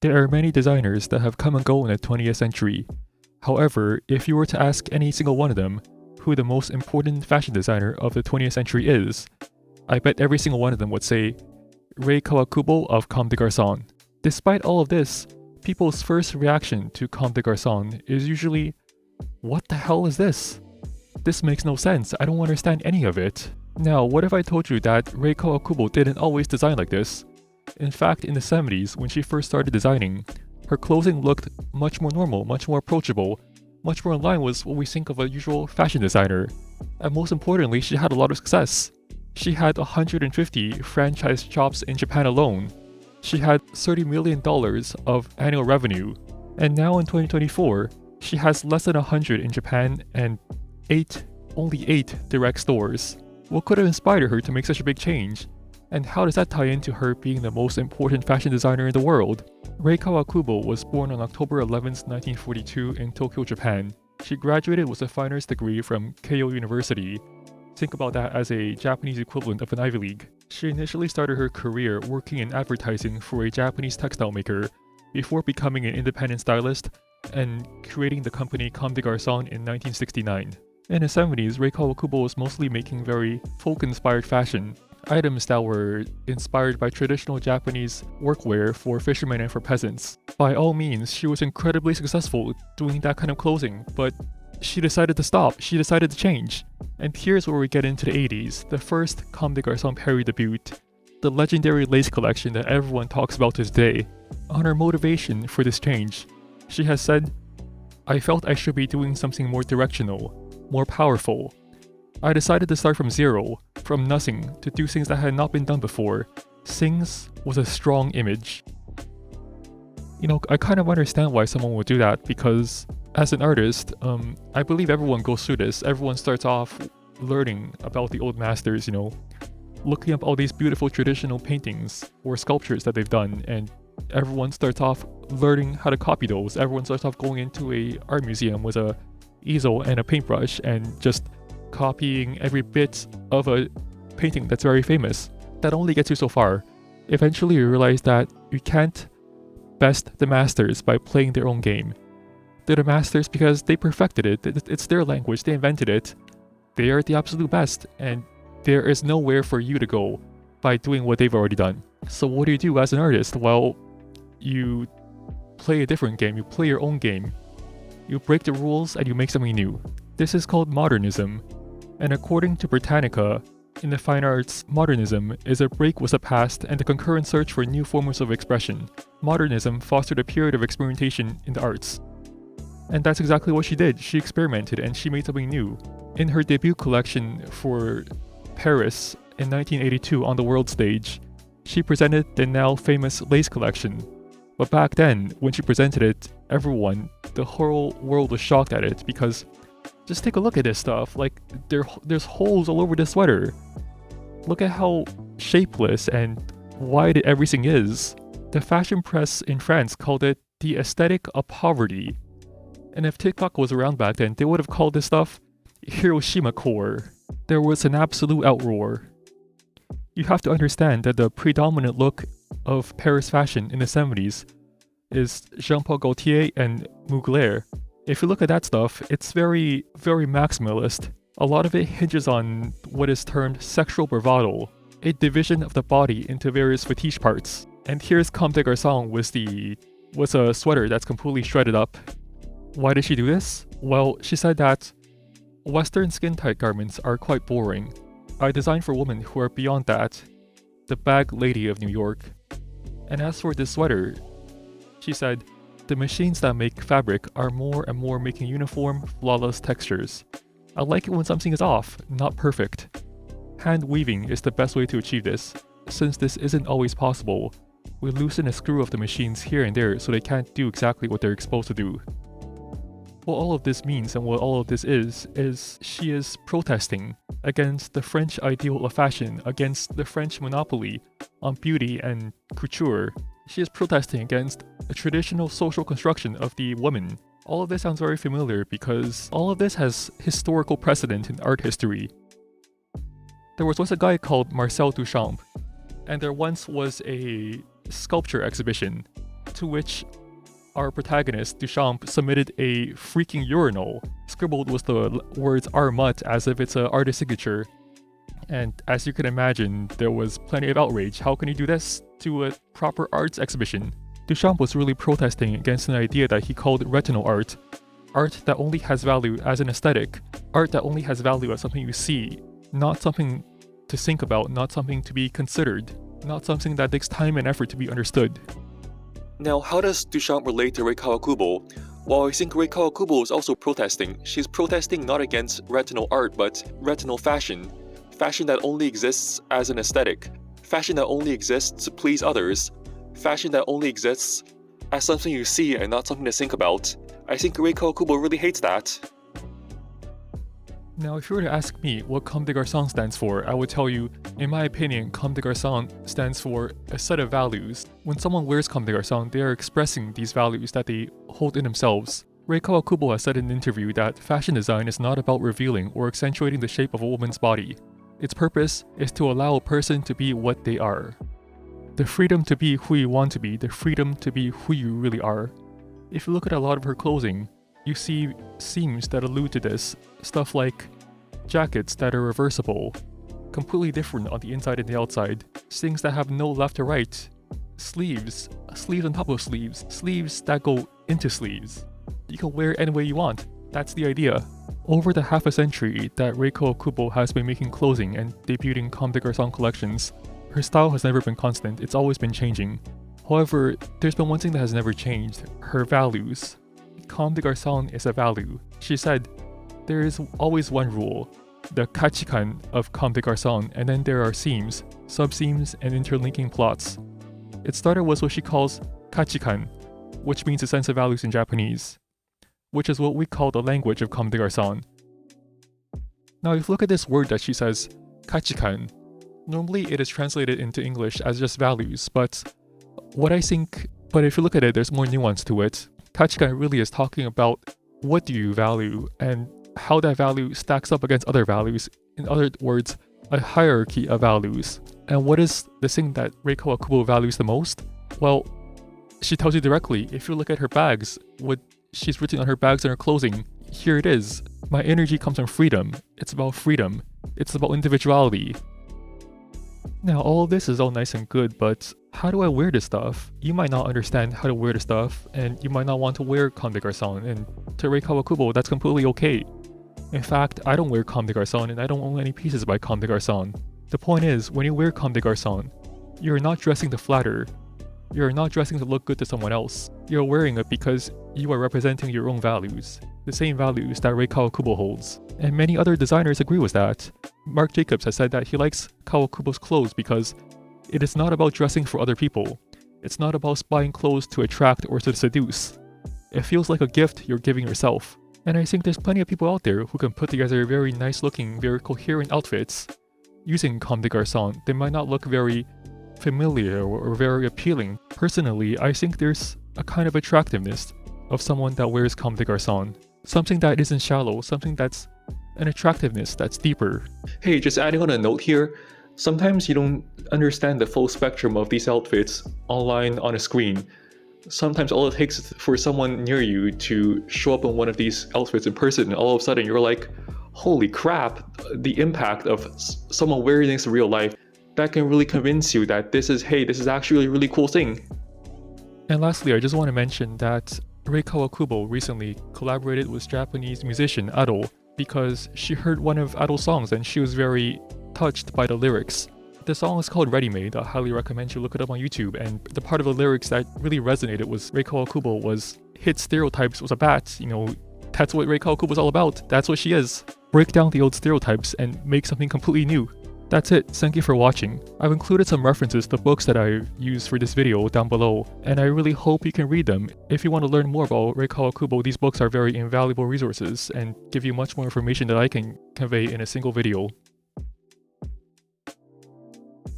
There are many designers that have come and go in the 20th century. However, if you were to ask any single one of them who the most important fashion designer of the 20th century is, I bet every single one of them would say Rei Kawakubo of Comme des Garçons. Despite all of this, people's first reaction to Comme des Garçons is usually, what the hell is this? This makes no sense, I don't understand any of it. Now, what if I told you that Rei Kawakubo didn't always design like this? In fact, in the 70s, when she first started designing, her clothing looked much more normal, much more approachable, much more in line with what we think of a usual fashion designer. And most importantly, she had a lot of success. She had 150 franchise shops in Japan alone. She had $30 million of annual revenue. And now in 2024, she has less than 100 in Japan and only 8 direct stores. What could have inspired her to make such a big change? And how does that tie into her being the most important fashion designer in the world? Rei Kawakubo was born on October 11, 1942 in Tokyo, Japan. She graduated with a fine arts degree from Keio University. Think about that as a Japanese equivalent of an Ivy League. She initially started her career working in advertising for a Japanese textile maker, before becoming an independent stylist and creating the company Comme des Garçons in 1969. In the 70s, Rei Kawakubo was mostly making very folk-inspired fashion, items that were inspired by traditional Japanese workwear for fishermen and for peasants. By all means, she was incredibly successful doing that kind of clothing, but she decided to stop, she decided to change. And here's where we get into the 80s, the first Comme des Garçons debut, the legendary lace collection that everyone talks about to this day. On her motivation for this change, she has said, "I felt I should be doing something more directional, more powerful. I decided to start from zero, from nothing, to do things that had not been done before. Things with a strong image." You know, I kind of understand why someone would do that, because as an artist, I believe everyone goes through this. Everyone starts off learning about the old masters, you know, looking up all these beautiful traditional paintings or sculptures that they've done, and everyone starts off learning how to copy those. Everyone starts off going into a art museum with a easel and a paintbrush and just copying every bit of a painting that's very famous. That only gets you so far. Eventually you realize that you can't best the masters by playing their own game. They're the masters because they perfected it. It's their language, they invented it. They are the absolute best, and there is nowhere for you to go by doing what they've already done. So what do you do as an artist? Well, you play a different game, you play your own game. You break the rules and you make something new. This is called modernism. And according to Britannica, in the fine arts, modernism is a break with the past and the concurrent search for new forms of expression. Modernism fostered a period of experimentation in the arts. And that's exactly what she did. She experimented and she made something new. In her debut collection for Paris in 1982 on the world stage, she presented the now famous lace collection. But back then, when she presented it, everyone, the whole world was shocked at it, because just take a look at this stuff. Like, there's holes all over this sweater. Look at how shapeless and wide everything is. The fashion press in France called it the aesthetic of poverty. And if TikTok was around back then, they would have called this stuff 𝗪𝗁𝗲𝗄. There was an absolute outroar. You have to understand that the predominant look of Paris fashion in the 70s is Jean-Paul Gaultier and Mugler. If you look at that stuff, it's very, very maximalist. A lot of it hinges on what is termed sexual bravado, a division of the body into various fetish parts. And here's Comme des Garçons with a sweater that's completely shredded up. Why did she do this? Well, she said that Western skin-tight garments are quite boring. I designed for women who are beyond that, the bag lady of New York. And as for this sweater, she said, the machines that make fabric are more and more making uniform, flawless textures. I like it when something is off, not perfect. Hand weaving is the best way to achieve this. Since this isn't always possible, we loosen a screw of the machines here and there so they can't do exactly what they're supposed to do. What all of this means and what all of this is she is protesting against the French ideal of fashion, against the French monopoly on beauty and couture. She is protesting against a traditional social construction of the woman. All of this sounds very familiar because all of this has historical precedent in art history. There was once a guy called Marcel Duchamp, and there once was a sculpture exhibition to which our protagonist, Duchamp, submitted a freaking urinal. Scribbled was the words 𝗪𝗻𝗽𝗀 as if it's an artist signature. And as you can imagine, there was plenty of outrage. How can he do this to a proper arts exhibition? Duchamp was really protesting against an idea that he called retinal art. Art that only has value as an aesthetic. Art that only has value as something you see. Not something to think about, not something to be considered. Not something that takes time and effort to be understood. Now, how does Duchamp relate to Rei Kawakubo? Well, I think Rei Kawakubo is also protesting. She's protesting not against retinal art, but retinal fashion. Fashion that only exists as an aesthetic. Fashion that only exists to please others. Fashion that only exists as something you see and not something to think about. I think Rei Kawakubo really hates that. Now, if you were to ask me what Comme des Garçons stands for, I would tell you, in my opinion, Comme des Garçons stands for a set of values. When someone wears Comme des Garçons, they are expressing these values that they hold in themselves. Rei Kawakubo has said in an interview that fashion design is not about revealing or accentuating the shape of a woman's body. Its purpose is to allow a person to be what they are. The freedom to be who you want to be, the freedom to be who you really are. If you look at a lot of her clothing, you see seams that allude to this, stuff like jackets that are reversible, completely different on the inside and the outside, things that have no left or right, sleeves on top of sleeves that go into sleeves. You can wear it any way you want, that's the idea. Over the half a century that Rei Kawakubo has been making clothing and debuting Comme des Garçons collections, her style has never been constant, it's always been changing. However, there's been one thing that has never changed, her values. Comme des Garçons is a value. She said, there is always one rule, the Kachikan of Comme des Garçons, and then there are seams, sub-seams, and interlinking plots. It started with what she calls Kachikan, which means a sense of values in Japanese, which is what we call the language of Comme des Garçons. Now if you look at this word that she says, Kachikan, normally it is translated into English as just values, but if you look at it, there's more nuance to it. Kachikan really is talking about what do you value and how that value stacks up against other values. In other words, a hierarchy of values. And what is the thing that Rei Kawakubo values the most? Well, she tells you directly. If you look at her bags, what she's written on her bags and her clothing, here it is. My energy comes from freedom. It's about freedom. It's about individuality. Now, all of this is all nice and good, but how do I wear this stuff? You might not understand how to wear the stuff, and you might not want to wear Comme des Garçons, and to Rei Kawakubo, that's completely okay. In fact, I don't wear Comme des Garçons, and I don't own any pieces by Comme des Garçons. The point is, when you wear Comme des Garçons, you're not dressing to flatter. You're not dressing to look good to someone else. You're wearing it because you are representing your own values. The same values that Rei Kawakubo holds. And many other designers agree with that. Marc Jacobs has said that he likes Kawakubo's clothes because it is not about dressing for other people. It's not about buying clothes to attract or to seduce. It feels like a gift you're giving yourself. And I think there's plenty of people out there who can put together very nice looking, very coherent outfits using Comme des Garçons. They might not look very familiar or very appealing. Personally, I think there's a kind of attractiveness of someone that wears Comme des Garçons. Something that isn't shallow, something that's an attractiveness that's deeper. Hey, just adding on a note here, sometimes you don't understand the full spectrum of these outfits online on a screen. Sometimes all it takes is for someone near you to show up in one of these outfits in person, and all of a sudden you're like, holy crap, the impact of someone wearing this in real life, that can really convince you that this is actually a really cool thing. And lastly, I just want to mention that Rei Kawakubo recently collaborated with Japanese musician 𝗏𝗏 because she heard one of 𝗏𝗏's songs and she was very touched by the lyrics. The song is called Ready-Made. I highly recommend you look it up on YouTube, and the part of the lyrics that really resonated with Rei Kawakubo was hit stereotypes was a bat, that's what Rei Kawakubo is all about, that's what she is. Break down the old stereotypes and make something completely new. That's it, thank you for watching. I've included some references to books that I used for this video down below, and I really hope you can read them. If you want to learn more about Rei Kawakubo, these books are very invaluable resources and give you much more information that I can convey in a single video.